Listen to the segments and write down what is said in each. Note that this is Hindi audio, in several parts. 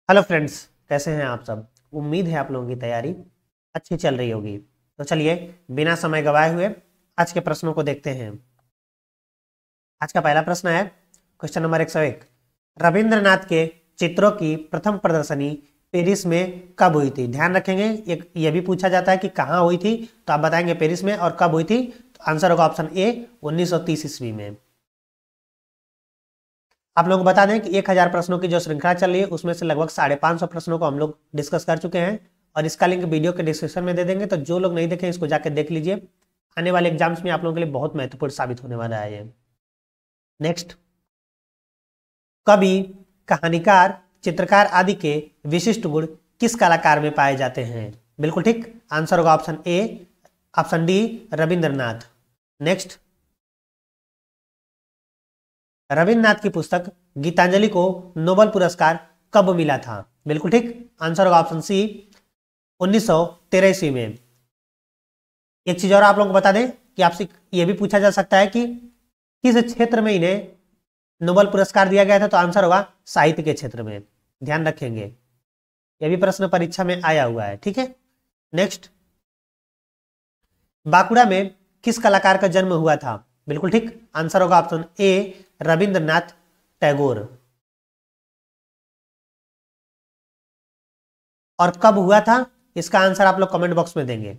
हेलो फ्रेंड्स, कैसे हैं आप सब। उम्मीद है आप लोगों की तैयारी अच्छी चल रही होगी। तो चलिए बिना समय गवाए हुए आज के प्रश्नों को देखते हैं। आज का पहला प्रश्न है क्वेश्चन नंबर 101। रविंद्रनाथ के चित्रों की प्रथम प्रदर्शनी पेरिस में कब हुई थी। ध्यान रखेंगे ये भी पूछा जाता है कि कहाँ हुई थी, तो आप बताएंगे पेरिस में, और कब हुई थी। तो आंसर होगा ऑप्शन ए 1930 ईस्वी में। आप लोगों को बता दें कि 1000 प्रश्नों की जो श्रृंखला चल रही है उसमें से लगभग 550 प्रश्नों को हम लोग डिस्कस कर चुके हैं, और इसका लिंक वीडियो के डिस्क्रिप्शन में दे देंगे। तो जो लोग नहीं देखें इसको जाकर देख लीजिए। आने वाले एग्जाम्स में आप लोगों के लिए बहुत महत्वपूर्ण साबित होने वाला है ये। नेक्स्ट, कवि, कहानीकार, चित्रकार आदि के विशिष्ट गुण किस कलाकार में पाए जाते हैं। बिल्कुल ठीक, आंसर होगा ऑप्शन ए, option D Rabindranath. Next, Rabindranath की पुस्तक गीतांजलि को नोबेल पुरस्कार कब मिला था। बिल्कुल ठीक, आंसर होगा ऑप्शन सी 1913 ईस्वी में। एक चीज और आप लोगों को बता दें कि आपसे यह भी पूछा जा सकता है कि किस क्षेत्र में इन्हें नोबेल पुरस्कार दिया गया था। तो आंसर होगा साहित्य के क्षेत्र में। ध्यान रखेंगे, यह भी प्रश्न परीक्षा में आया हुआ है। ठीक है। नेक्स्ट, बांकुड़ा में किस कलाकार का जन्म हुआ था। बिल्कुल ठीक, आंसर होगा ऑप्शन ए रविंद्रनाथ टैगोर। और कब हुआ था इसका आंसर आप लोग कमेंट बॉक्स में देंगे।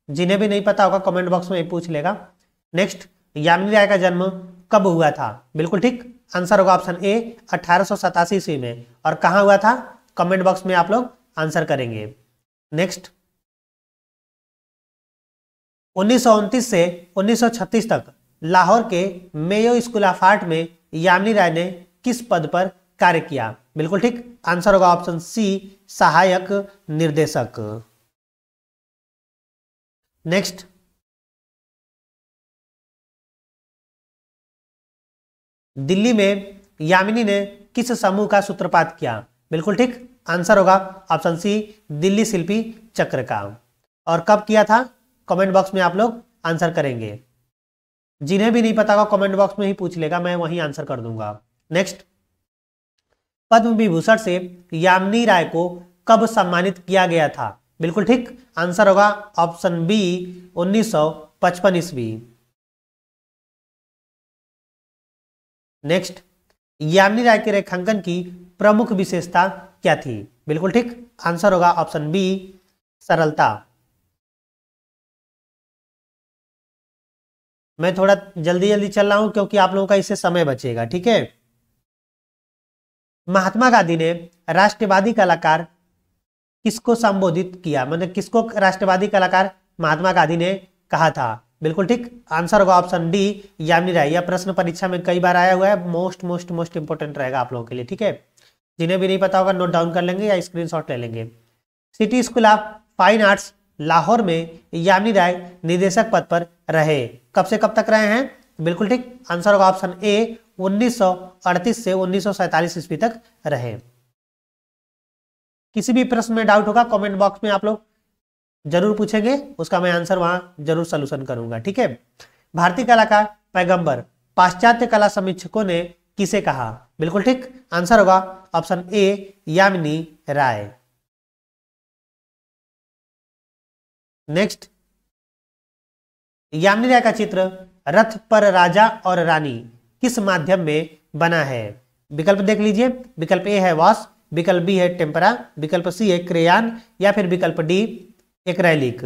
जिन्हें भी नहीं पता होगा कमेंट बॉक्स में पूछ लेगा। नेक्स्ट, यामिनी राय का जन्म कब हुआ था। बिल्कुल ठीक, आंसर होगा ऑप्शन ए 1887 ईस्वी में। और कहां हुआ था कमेंट बॉक्स में आप लोग आंसर करेंगे। नेक्स्ट, 1929 से 1936 तक लाहौर के मेयो स्कूल ऑफ आर्ट में यामिनी राय ने किस पद पर कार्य किया। बिल्कुल ठीक, आंसर होगा ऑप्शन सी सहायक निर्देशक। नेक्स्ट, दिल्ली में यामिनी ने किस समूह का सूत्रपात किया। बिल्कुल ठीक, आंसर होगा ऑप्शन सी दिल्ली शिल्पी चक्र का। और कब किया था कमेंट बॉक्स में आप लोग आंसर करेंगे। जिन्हें भी नहीं पता होगा कमेंट बॉक्स में ही पूछ लेगा, मैं वहीं आंसर कर दूंगा। नेक्स्ट, पद्म विभूषण से यामिनी राय को कब सम्मानित किया गया था। बिल्कुल ठीक, आंसर होगा ऑप्शन बी 1955 ईस्वी। नेक्स्ट, यामिनी राय के रेखांकन की प्रमुख विशेषता क्या थी। बिल्कुल ठीक, आंसर होगा ऑप्शन बी सरलता। मैं थोड़ा जल्दी जल्दी चल रहा हूं क्योंकि आप लोगों का इससे समय बचेगा। ठीक है। महात्मा गांधी ने राष्ट्रवादी कलाकार किसको संबोधित किया, मतलब किसको राष्ट्रवादी कलाकार महात्मा गांधी ने कहा था। बिल्कुल ठीक, आंसर होगा ऑप्शन डी यामिनी राय। यह प्रश्न परीक्षा में कई बार आया हुआ है, मोस्ट इंपोर्टेंट रहेगा आप लोगों के लिए। ठीक है, जिन्हें भी नहीं पता होगा नोट डाउन कर लेंगे या स्क्रीनशॉट ले लेंगे। City school of fine arts Lahore में यामिनी राय निदेशक पद पर रहे। कब से कब तक रहे हैं। बिल्कुल ठीक, आंसर होगा ऑप्शन ए 1938 से 1947 ईस्वी तक रहे। किसी भी प्रश्न में डाउट होगा कमेंट बॉक्स में आप लोग जरूर पूछेंगे, उसका मैं आंसर वहां जरूर सॉल्यूशन करूंगा। ठीक है। भारतीय कला का पैगंबर पाश्चात्य कला समीक्षकों ने किसे कहा। बिल्कुल ठीक, आंसर होगा option A Yamini Rai. Next, Yamini Rai का चित्र रथ पर राजा और रानी किस माध्यम में बना है। विकल्प देख लीजिए। विकल्प ए है वॉश, विकल्प बी है टेम्परा, विकल्प सी है क्रेयान, या फिर विकल्प डी एक्रेलिक।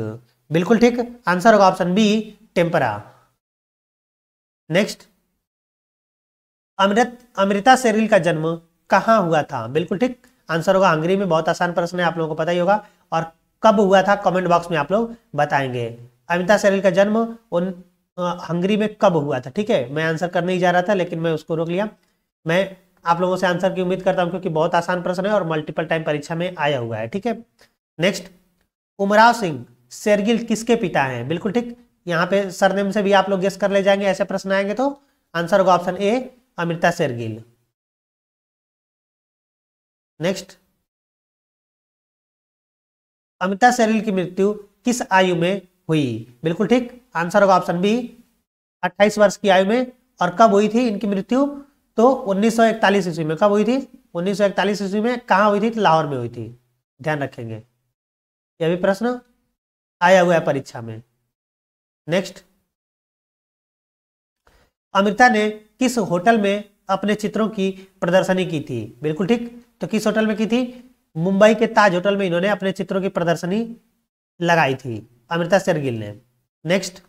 बिल्कुल ठीक, आंसर होगा option B tempera. Next, Amrita Shergil का जन्म कहां हुआ था। बिल्कुल ठीक, आंसर होगा हंगरी में। बहुत आसान प्रश्न है, आप लोगों को पता ही होगा। और कब हुआ था कमेंट बॉक्स में आप लोग बताएंगे। अमृता शेरगिल का जन्म हंगरी में कब हुआ था। ठीक है, मैं आंसर करने ही जा रहा था लेकिन मैं उसको रोक लिया। मैं आप लोगों से आंसर की उम्मीद करता हूं क्योंकि बहुत आसान प्रश्न है और मल्टीपल टाइम परीक्षा में आया हुआ है। ठीक है। नेक्स्ट, उमराव सिंह शेरगिल किसके पिता हैं। बिल्कुल ठीक, यहाँ पे सरनेम से भी आप लोग गेस कर ले जाएंगे, ऐसे प्रश्न आएंगे तो आंसर होगा option A Amrita Shergil. Next, Amrita Shergil की मृत्यु किस आयु में हुई। बिल्कुल ठीक, आंसर होगा ऑप्शन बी 28 वर्ष की आयु में। और कब हुई थी इनकी मृत्यु, तो 1941 ईस्वी में। कब हुई थी 1941 ईस्वी में कहाँ हुई थी? तो लाहौर में हुई थी, ध्यान रखेंगे, यह भी प्रश्न आया हुआ है परीक्षा में। नेक्स्ट, अमृता ने किस होटल में अपने चित्रों की प्रदर्शनी की थी? बिल्कुल ठीक, तो किस होटल में की थी? मुंबई के ताज होटल में इन्होंने अपने चित्रों की प्रदर्शनी लगाई थी, अमृता शेरगिल ने। नेक्स्ट,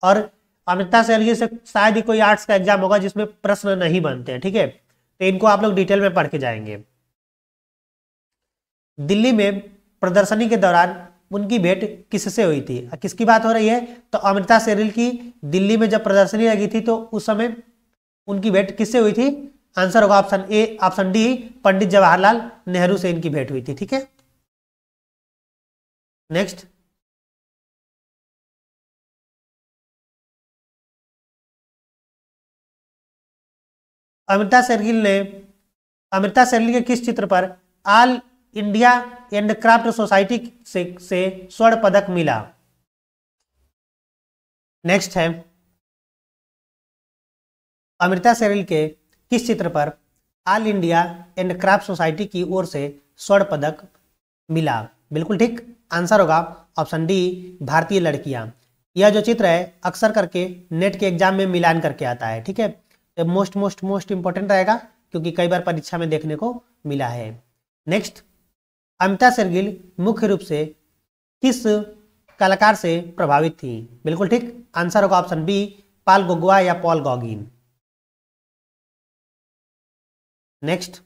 और अमृता शेरगिल से शायद ही कोई आर्ट्स का एग्जाम होगा जिसमें प्रश्न नहीं बनते हैं, ठीक है, तो इनको आप लोग डिटेल में पढ़ के जाएंगे। दिल्ली में प्रदर्शनी के दौरान उनकी भेंट किससे हुई थी? किसकी बात हो रही है? तो अमृता शेरगिल की दिल्ली में जब प्रदर्शनी लगी थी तो उस समय उनकी भेंट किससे हुई थी? आंसर होगा ऑप्शन ए, ऑप्शन डी, पंडित जवाहरलाल नेहरू से इनकी भेंट हुई थी, ठीक है। नेक्स्ट, अमृता शेरगिल के किस चित्र पर ऑल इंडिया हैंडक्राफ्ट सोसाइटी से स्वर्ण पदक मिला? नेक्स्ट है, अमृता शेरगिल के किस चित्र पर ऑल इंडिया हैंडक्राफ्ट सोसाइटी की ओर से स्वर्ण पदक मिला? बिल्कुल ठीक, आंसर होगा ऑप्शन डी, भारतीय लड़कियां। यह जो चित्र है अक्सर करके नेट के एग्जाम में मिलान करके आता है, ठीक है, तो मोस्ट इंपॉर्टेंट रहेगा क्योंकि कई बार परीक्षा में देखने को मिला है। नेक्स्ट, अमृता शेरगिल मुख्य रूप से किस कलाकार से प्रभावित थी? बिल्कुल ठीक, आंसर होगा ऑप्शन बी, पॉल गोगोई या पॉल गॉगिन। नेक्स्ट,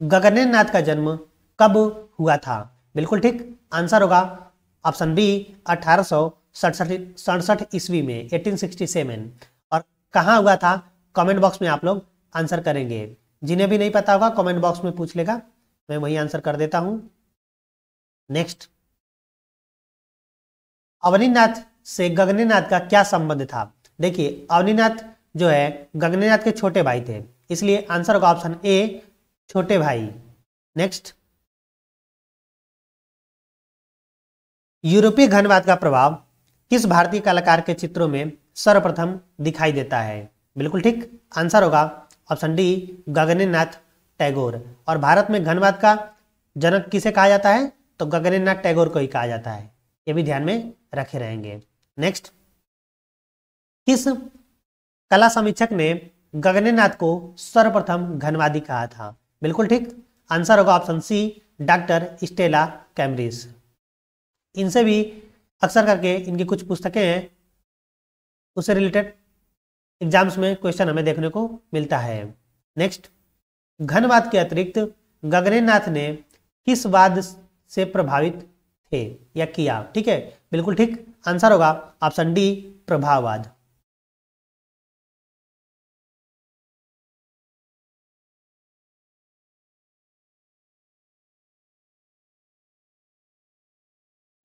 गगनेंद्र नाथ का जन्म कब हुआ था? बिल्कुल ठीक, आंसर होगा ऑप्शन बी, 1867 ईस्वी में, 1867। और कहाँ हुआ था? कमेंट बॉक्स में आप लोग आंसर करेंगे, जिन्हें भी नहीं पता होगा कमेंट बॉक्स में पूछ लेगा, मैं वही आंसर कर देता हूं। नेक्स्ट, अवनीनाथ से गगनेनाथ का क्या संबंध था? देखिए, अवनीनाथ जो है गगनेनाथ के छोटे भाई थे, इसलिए आंसर होगा ऑप्शन ए, छोटे भाई। नेक्स्ट, यूरोपीय घनवाद का प्रभाव किस भारतीय कलाकार के चित्रों में सर्वप्रथम दिखाई देता है? बिल्कुल ठीक, आंसर होगा ऑप्शन डी, गगनेनाथ टैगोर। और भारत में घनवाद का जनक किसे कहा जाता है? तो गगनेनाथ टैगोर को ही कहा जाता है, ये भी ध्यान में रखे रहेंगे। नेक्स्ट, किस कला समीक्षक ने गगनेनाथ को सर्वप्रथम घनवादी कहा था? बिल्कुल ठीक, आंसर होगा option C, doctor Stella Cambridge. इनसे भी अक्सर करके इनकी कुछ पुस्तकें हैं, उससे रिलेटेड एग्जाम्स में क्वेश्चन हमें देखने को मिलता है। नेक्स्ट, घनवाद के अतिरिक्त गगनेनाथ ने किस वाद से प्रभावित थे या किया? ठीक है, बिल्कुल ठीक, आंसर होगा ऑप्शन डी, प्रभाववाद।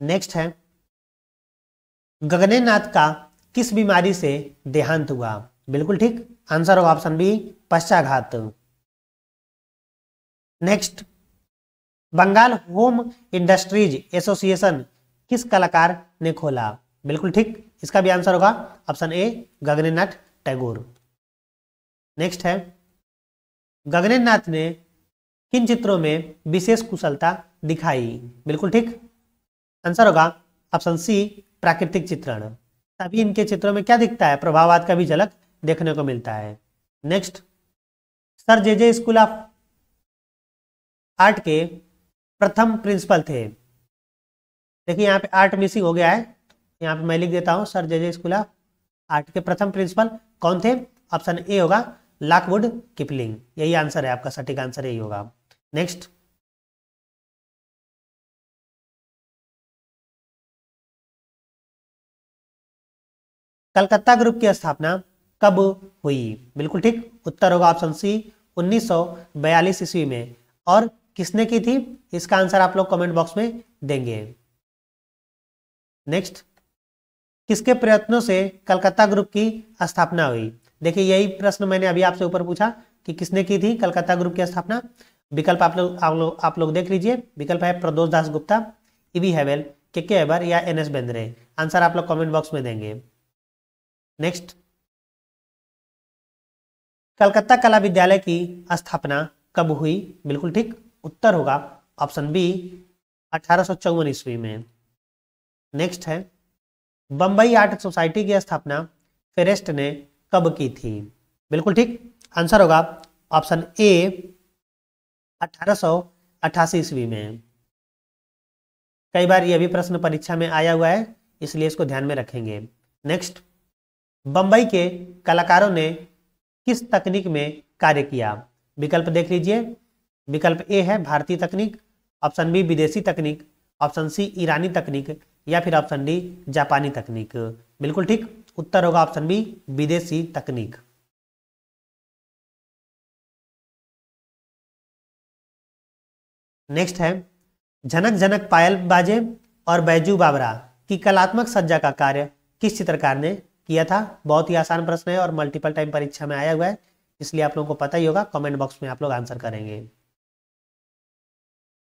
नेक्स्ट है, गगनेनाथ का किस बीमारी से देहांत हुआ? बिल्कुल ठीक, आंसर होगा ऑप्शन बी, पक्षाघात। Next, Bengal home industries association किस कलाकार ने खोला? बिल्कुल ठीक, इसका भी आंसर होगा ऑप्शन ए, गगनेनाथ टैगोर। नेक्स्ट है, गगनेनाथ ने किन चित्रों में विशेष कुशलता दिखाई? बिल्कुल ठीक, आंसर होगा ऑप्शन सी, प्राकृतिक चित्रण। तभी इनके चित्रों में क्या दिखता है? प्रभाववाद का भी झलक देखने को मिलता है। Next, sir J school of art के प्रथम प्रिंसिपल थे। देखिए यहाँ पे आर्ट मिसिंग हो गया है, यहाँ पे मैं लिख देता हूँ, sir J school of art के प्रथम प्रिंसिपल कौन थे? ऑप्शन ए होगा लॉकवुड किपलिंग, यही आंसर है आपका, सटीक आंसर यही होगा। नेक्स्ट, कलकत्ता ग्रुप की स्थापना कब हुई? बिल्कुल ठीक, उत्तर होगा ऑप्शन सी, 1942 ईस्वी में। और किसने की थी? इसका आंसर आप लोग कमेंट बॉक्स में देंगे। नेक्स्ट, किसके प्रयत्नों से कलकत्ता ग्रुप की स्थापना हुई? देखिए यही प्रश्न मैंने अभी आपसे ऊपर पूछा कि किसने की थी कलकत्ता ग्रुप की स्थापना। विकल्प आप लोग देख लीजिए, विकल्प है प्रदोष दास गुप्ता, ईवी हैवेल, के एबर या एन एस बेंद्रे। आंसर आप लोग कमेंट बॉक्स में देंगे। नेक्स्ट, कलकत्ता कला विद्यालय की स्थापना कब हुई? बिल्कुल ठीक, उत्तर होगा ऑप्शन बी 1854 ईस्वी में। नेक्स्ट है, बंबई आर्ट सोसाइटी की स्थापना फेरेस्ट ने कब की थी? बिल्कुल ठीक, आंसर होगा ऑप्शन ए 1888 ईस्वी में। कई बार यह भी प्रश्न परीक्षा में आया हुआ है, इसलिए इसको ध्यान में रखेंगे। नेक्स्ट, बंबई के कलाकारों ने किस तकनीक में कार्य किया? विकल्प देख लीजिए। विकल्प ए है भारतीय तकनीक, ऑप्शन बी विदेशी तकनीक, ऑप्शन सी ईरानी तकनीक, या फिर ऑप्शन डी जापानी तकनीक। बिल्कुल ठीक, उत्तर होगा ऑप्शन बी विदेशी तकनीक। नेक्स्ट है, झनक झनक पायल बाजे और बैजू बावरा की कलात्मक सज्जा का कार्य किस चित्रकार ने किया था? बहुत ही आसान प्रश्न है और मल्टीपल टाइम परीक्षा में आया हुआ है, इसलिए आप लोगों को पता ही होगा। कमेंट बॉक्स में आप लोग आंसर करेंगे।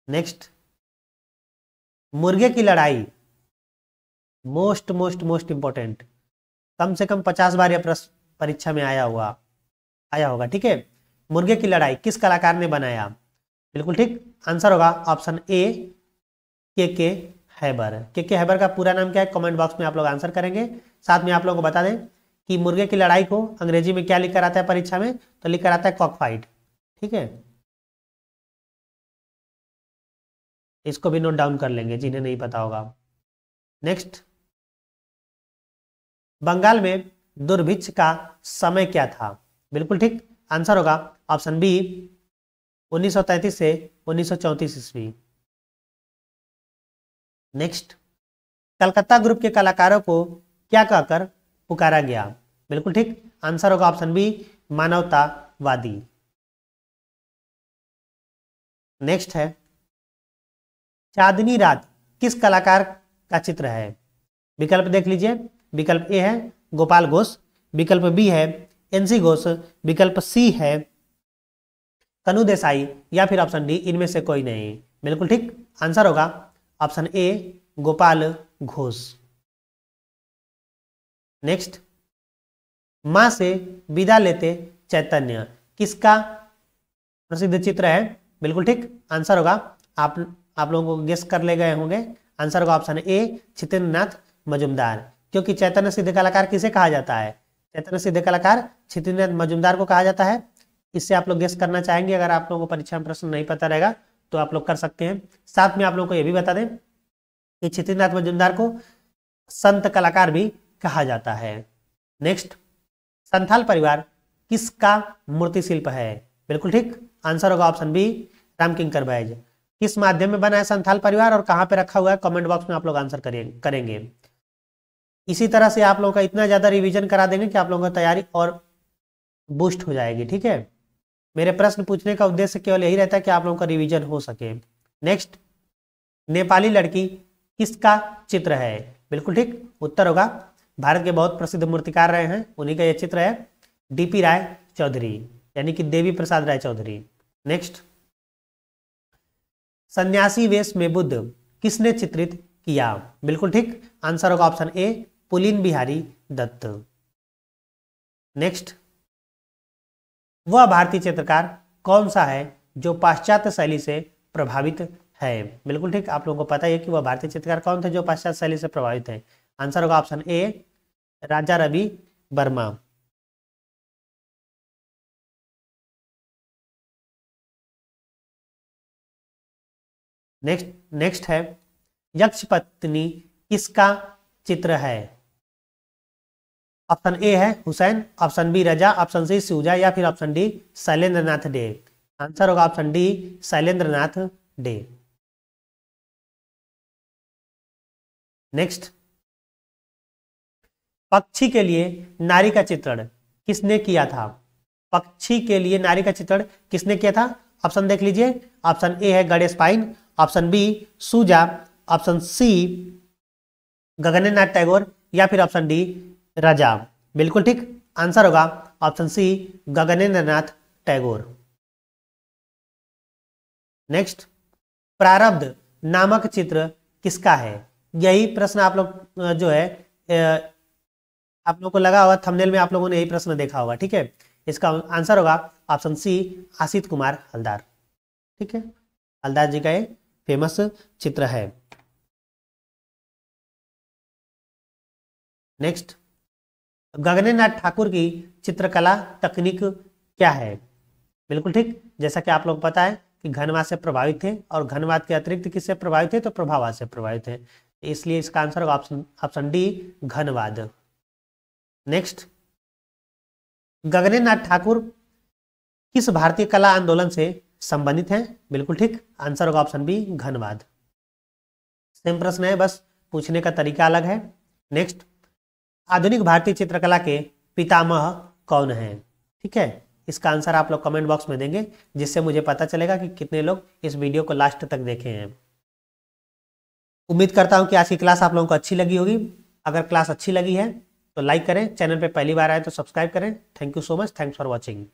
नेक्स्ट, मुर्गे की लड़ाई, मोस्ट मोस्ट मोस्ट इंपॉर्टेंट, कम से कम 50 बार यह प्रश्न परीक्षा में आया होगा। ठीक है, मुर्गे की लड़ाई किस कलाकार ने बनाया? बिल्कुल ठीक, आंसर होगा ऑप्शन ए के हैबर। के हैबर का पूरा नाम क्या है? कमेंट बॉक्स में आप लोग आंसर करेंगे। साथ में आप लोगों को बता दें कि मुर्गे की लड़ाई को अंग्रेजी में क्या लिख कर आता है परीक्षा में? तो लिख कर आता है कॉक फाइट। ठीक है, इसको भी नोट डाउन कर लेंगे जिन्हें नहीं पता होगा। नेक्स्ट, बंगाल में दुर्भिक्ष का समय क्या था? बिल्कुल ठीक, आंसर होगा ऑप्शन बी 1933 से 1934 ईस्वी। नेक्स्ट, कलकत्ता ग्रुप के कलाकारों को क्या कहकर पुकारा गया? बिल्कुल ठीक, आंसर होगा ऑप्शन बी मानवतावादी। नेक्स्ट है, चांदनी रात किस कलाकार का चित्र है? विकल्प देख लीजिए। विकल्प ए है गोपाल घोष, विकल्प बी है एनसी घोष, विकल्प सी है कनु देसाई, या फिर ऑप्शन डी इनमें से कोई नहीं। बिल्कुल ठीक, आंसर होगा ऑप्शन ए गोपाल घोष। नेक्स्ट, मां से विदा लेते चैतन्य किसका प्रसिद्ध चित्र है? बिल्कुल ठीक, आंसर होगा आप लोगों को गेस कर ले गए होंगे। आंसर होगा ऑप्शन ए छितेंद्रनाथ मजुमदार, क्योंकि चैतन्य सिद्ध कलाकार किसे कहा जाता है? चैतन्य सिद्ध कलाकार छितेंद्रनाथ मजुमदार को कहा जाता है। इससे आप लोग गेस करना चाहेंगे। अगर आप लोगों को परीक्षा में प्रश्न नहीं पता रहेगा तो आप लोग कर सकते हैं। साथ में आप लोगों को यह भी बता दें कि छितेंद्रनाथ मजुमदार को संत कलाकार भी कहा जाता है। नेक्स्ट, संथाल परिवार किसका मूर्ति शिल्प है? बिल्कुल ठीक, आंसर होगा ऑप्शन बी रामकिंकर बैज। किस माध्यम में बना है संथाल परिवार और कहां पे रखा हुआ है? कमेंट बॉक्स में आप लोग आंसर करेंगे। इसी तरह से आप लोगों का इतना ज्यादा रिवीजन करा देंगे कि आप लोगों की तैयारी और बूस्ट हो जाएगी। ठीक है, मेरे प्रश्न पूछने का उद्देश्य केवल यही रहता है कि आप लोगों का रिवीजन हो सके। नेक्स्ट, नेपाली लड़की किसका चित्र है? बिल्कुल ठीक, उत्तर होगा भारत के बहुत प्रसिद्ध मूर्तिकार रहे हैं, उन्हीं का यह चित्र है डीपी राय चौधरी, यानी कि देवी प्रसाद राय चौधरी। नेक्स्ट, सन्यासी वेश में बुद्ध किसने चित्रित किया? बिल्कुल ठीक, आंसर होगा option A Pulin Bihari Dutt. Next, वह भारतीय चित्रकार कौन सा है जो पाश्चात्य शैली से प्रभावित है? बिल्कुल ठीक, आप लोगों को पता है कि वह भारतीय चित्रकार कौन थे जो पाश्चात्य शैली से प्रभावित है। आंसर होगा option A Raja Ravi Varma. Next है, यक्ष पत्नी किसका चित्र है? ऑप्शन ए है Hussain, option B Raza, option C Souza, या फिर option D Shailendra Nath De. Answer होगा option D Shailendra Nath De. Next, पक्षी के लिए नारी का चित्रण किसने किया था? पक्षी के लिए नारी का चित्रण किसने किया था? ऑप्शन देख लीजिए। ऑप्शन ए है गणेश पाइन, ऑप्शन बी सुजा, ऑप्शन सी गगनेन्द्र नाथ टैगोर, या फिर ऑप्शन डी राजा। बिल्कुल ठीक, आंसर होगा ऑप्शन सी गगनेन्द्र नाथ टैगोर। नेक्स्ट, प्रारब्ध नामक चित्र किसका है? यही प्रश्न आप लोग जो है आप लोगों को लगा होगा थंबनेल में, आप लोगों ने यही प्रश्न देखा होगा। ठीक है, इसका आंसर होगा ऑप्शन सी, आशित कुमार हलदार। ठीक है, हलदार जी का ये फेमस चित्र है। नेक्स्ट, गगनेनाथ ठाकुर की चित्रकला तकनीक क्या है? बिल्कुल ठीक, जैसा कि आप लोग पता है कि घनवाद से प्रभावित थे, और घनवाद के अतिरिक्त किससे प्रभावित थे? तो प्रभाववाद से प्रभावित थे, इसलिए इसका आंसर होगा ऑप्शन डी, घनवाद। नेक्स्ट, गगनेनाथ ठाकुर किस भारतीय कला आंदोलन से संबंधित हैं? बिल्कुल ठीक, आंसर होगा ऑप्शन बी, घनवाद। सेम प्रश्न है, बस पूछने का तरीका अलग है। नेक्स्ट, आधुनिक भारतीय चित्रकला के पितामह कौन हैं? ठीक है, इसका आंसर आप लोग कमेंट बॉक्स में देंगे, जिससे मुझे पता चलेगा कि कितने लोग इस वीडियो को लास्ट तक देखे हैं। उम्मीद करता हूं कि आज की क्लास आप लोगों को अच्छी लगी होगी। अगर क्लास अच्छी लगी है तो लाइक करें, चैनल पे पहली बार आए तो सब्सक्राइब करें। Thank you so much, thanks for watching.